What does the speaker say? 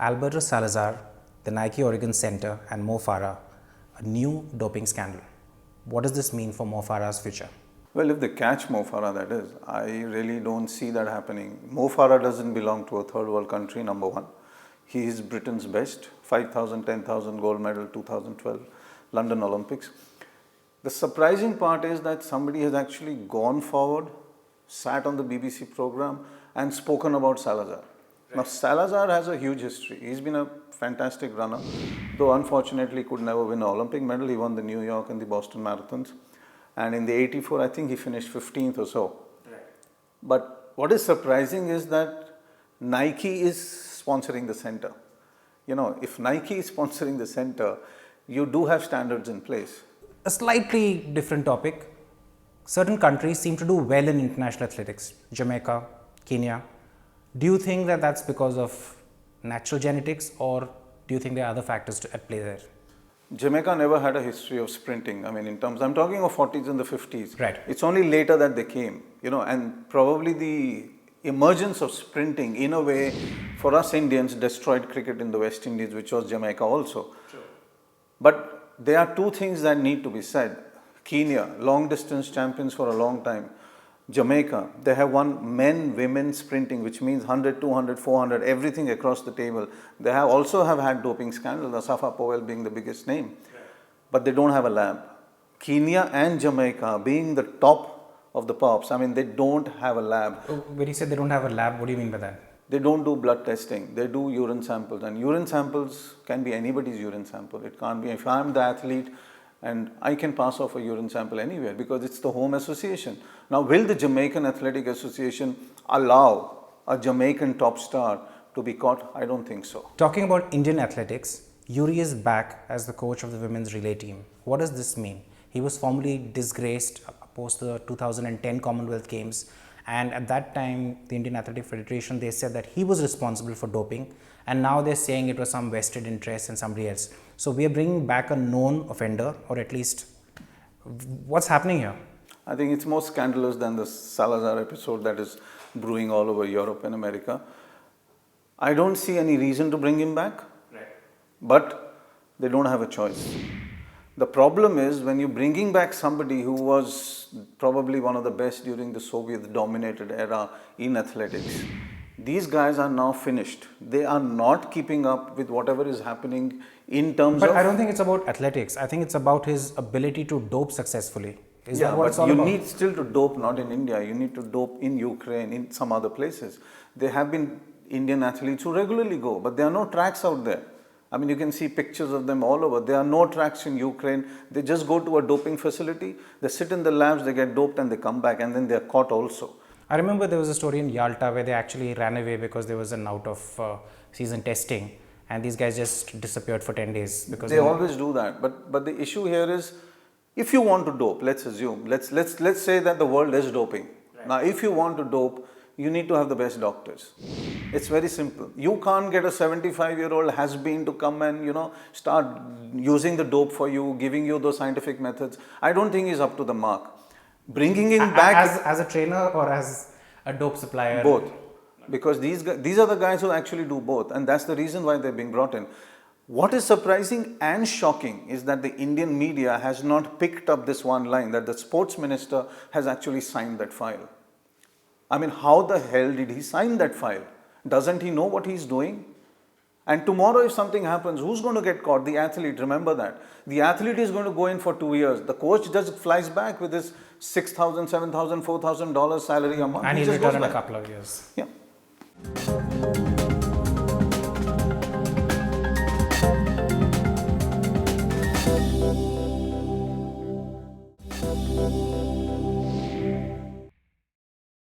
Alberto Salazar, the Nike Oregon Center, and Mo Farah, a new doping scandal. What does this mean for Mo Farah's future? Well, if they catch Mo Farah, that is, I really don't see that happening. Mo Farah doesn't belong to a third world country, number one. He is Britain's best, 5,000, 10,000 gold medal, 2012 London Olympics. The surprising part is that somebody has actually gone forward, sat on the BBC program and spoken about Salazar. Right. Now, Salazar has a huge history. He's been a fantastic runner, though unfortunately could never win an Olympic medal. He won the New York and the Boston marathons. And in the 84, I think he finished 15th or so. Right. But what is surprising is that Nike is sponsoring the center. You know, if Nike is sponsoring the center, you do have standards in place. A slightly different topic. Certain countries seem to do well in international athletics. Jamaica, Kenya. Do you think that that's because of natural genetics, or do you think there are other factors at play there? Jamaica never had a history of sprinting. I mean, in terms, I'm talking of 40s and the 50s. Right. It's only later that they came, you know, and probably the emergence of sprinting, in a way, for us Indians, destroyed cricket in the West Indies, which was Jamaica also. Sure. But there are two things that need to be said. Kenya, long distance champions for a long time. Jamaica, they have won men, women sprinting, which means 100, 200, 400, everything across the table. They have also had doping scandals, Asafa Powell being the biggest name. Yeah. But they don't have a lab. Kenya and Jamaica being the top of the pops, I mean, they don't have a lab. When you say they don't have a lab, what do you mean by that? They don't do blood testing. They do urine samples. And urine samples can be anybody's urine sample. It can't be, if I'm the athlete, and I can pass off a urine sample anywhere because it's the home association. Now, will the Jamaican Athletic Association allow a Jamaican top star to be caught? I don't think so. Talking about Indian athletics, Yuri is back as the coach of the women's relay team. What does this mean? He was formerly disgraced post the 2010 Commonwealth Games, and at that time, the Indian Athletic Federation, they said that he was responsible for doping, and now they're saying it was some vested interest in somebody else. So we are bringing back a known offender, or at least, what's happening here? I think it's more scandalous than the Salazar episode that is brewing all over Europe and America. I don't see any reason to bring him back, right. But they don't have a choice. The problem is when you're bringing back somebody who was probably one of the best during the Soviet-dominated era in athletics. These guys are now finished. They are not keeping up with whatever is happening in terms of... But I don't think it's about athletics. I think it's about his ability to dope successfully. Is that what it's all about? You need still to dope, not in India. You need to dope in Ukraine, in some other places. There have been Indian athletes who regularly go, but there are no tracks out there. I mean, you can see pictures of them all over. There are no tracks in Ukraine. They just go to a doping facility. They sit in the labs, they get doped and they come back, and then they are caught also. I remember there was a story in Yalta where they actually ran away because there was an out of season testing, and these guys just disappeared for 10 days. Because they always do that. But the issue here is, if you want to dope, let's assume, let's say that the world is doping. Right. Now, if you want to dope, you need to have the best doctors. It's very simple. You can't get a 75-year-old has-been to come and, you know, start using the dope for you, giving you those scientific methods. I don't think he's up to the mark. Bringing him back... As a trainer or as a dope supplier? Both. Because these are the guys who actually do both, and that's the reason why they're being brought in. What is surprising and shocking is that the Indian media has not picked up this one line, that the sports minister has actually signed that file. I mean, how the hell did he sign that file? Doesn't he know what he's doing? And tomorrow if something happens, who's going to get caught? The athlete, remember that. The athlete is going to go in for 2 years. The coach just flies back with his $6,000, $7,000, $4,000 salary a month. And he'll return in a couple of years. Yeah.